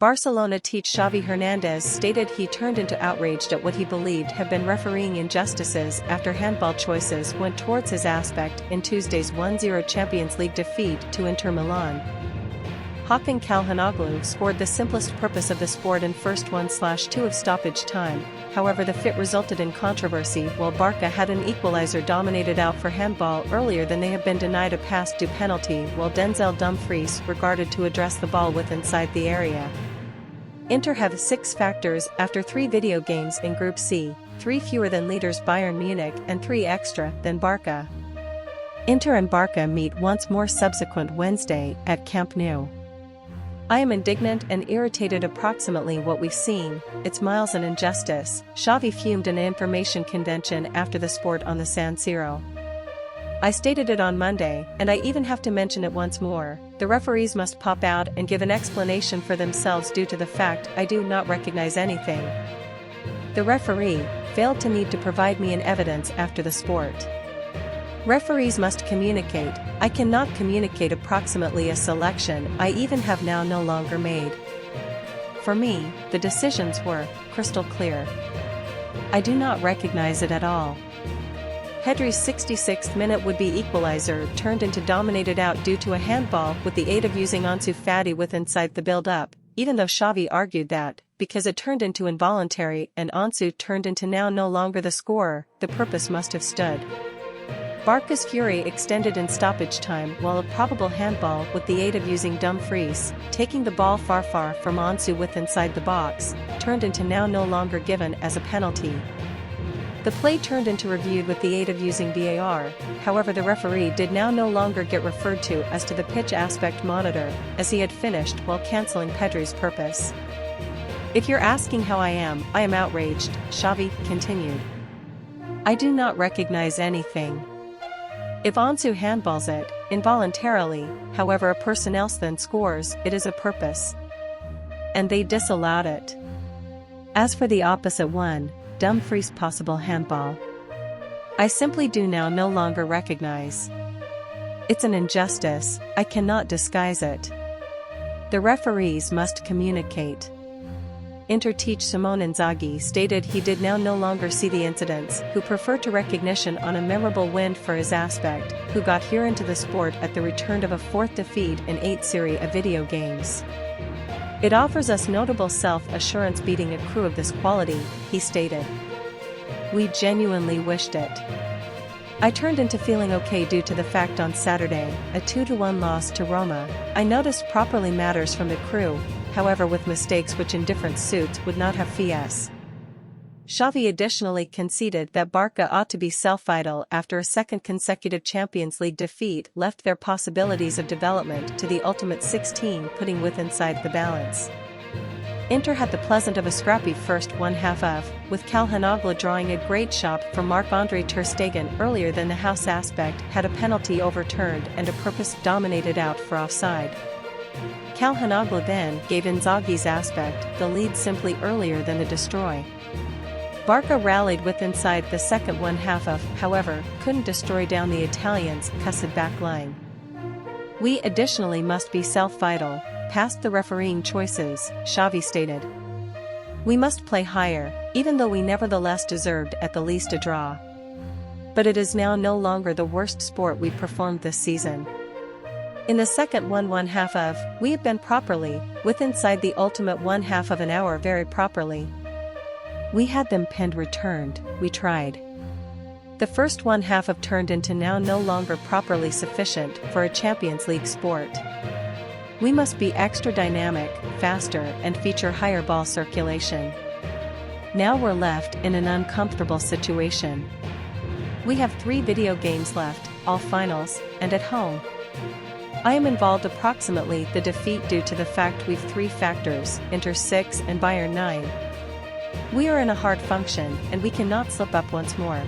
Barcelona teach Xavi Hernandez stated he turned into outraged at what he believed have been refereeing injustices after handball choices went towards his aspect in Tuesday's 1-0 Champions League defeat to Inter Milan. Hakam Calhanoglu scored the simplest purpose of the sport in first 1/2 of stoppage time, however the fit resulted in controversy while Barca had an equalizer dominated out for handball earlier than they have been denied a pass due penalty while Denzel Dumfries regarded to address the ball with inside the area. Inter have 6 factors after 3 video games in Group C, 3 fewer than leaders Bayern Munich and 3 extra than Barca. Inter and Barca meet once more subsequent Wednesday at Camp Nou. I am indignant and irritated approximately what we've seen, it's miles an injustice, Xavi fumed in an information convention after the sport on the San Siro. I stated it on Monday, and I even have to mention it once more, the referees must pop out and give an explanation for themselves due to the fact I do not recognize anything. The referee failed to need to provide me an evidence after the sport. Referees must communicate, I cannot communicate approximately a selection I even have now no longer made. For me, the decisions were crystal clear. I do not recognize it at all. Pedri's 66th minute would-be equalizer turned into dominated out due to a handball with the aid of using Ansu Fati with inside the build-up, even though Xavi argued that, because it turned into involuntary and Ansu turned into now no longer the scorer, the purpose must have stood. Barca's fury extended in stoppage time while a probable handball with the aid of using Dumfries, taking the ball far from Ansu with inside the box, turned into now no longer given as a penalty. The play turned into reviewed with the aid of using VAR, however the referee did now no longer get referred to as to the pitch aspect monitor, as he had finished while cancelling Pedri's purpose. If you're asking how I am outraged, Xavi continued. I do not recognize anything. If Ansu handballs it, involuntarily, however a person else then scores, it is a purpose. And they disallowed it. As for the opposite one, Dumfries' possible handball, I simply do now no longer recognize. It's an injustice, I cannot disguise it. The referees must communicate. Inter teach Simone Inzaghi stated he did now no longer see the incidents, who preferred to recognition on a memorable win for his aspect, who got here into the sport at the return of a 4th defeat in 8 series of video games. It offers us notable self-assurance beating a crew of this quality, he stated. We genuinely wished it. I turned into feeling okay due to the fact on Saturday, a 2-1 loss to Roma, I noticed properly matters from the crew, however with mistakes which in different suits would not have FIS. Xavi additionally conceded that Barca ought to be self-idle after a second consecutive Champions League defeat left their possibilities of development to the ultimate 16 putting with inside the balance. Inter had the pleasant of a scrappy first 1/2 with Calhanoglu drawing a great shot from Marc-Andre ter Stegen earlier than the house aspect had a penalty overturned and a purpose dominated out for offside. Calhanoglu then gave Inzaghi's aspect the lead simply earlier than the destroy. Barca rallied with inside the second 1/2 however, couldn't destroy down the Italians' cussed back line. We additionally must be self-vital, past the refereeing choices, Xavi stated. We must play higher, even though we nevertheless deserved at the least a draw. But it is now no longer the worst sport we performed this season. In the second 1/2 we have been properly, with inside the ultimate 1/2 of an hour very properly. We had them pinned returned, we tried. The first 1/2 turned into now no longer properly sufficient for a Champions League sport. We must be extra dynamic, faster and feature higher ball circulation. Now we're left in an uncomfortable situation. We have 3 video games left, all finals, and at home. I am involved approximately the defeat due to the fact we've 3 factors, Inter 6 and Bayern 9. We are in a hard function and we cannot slip up once more.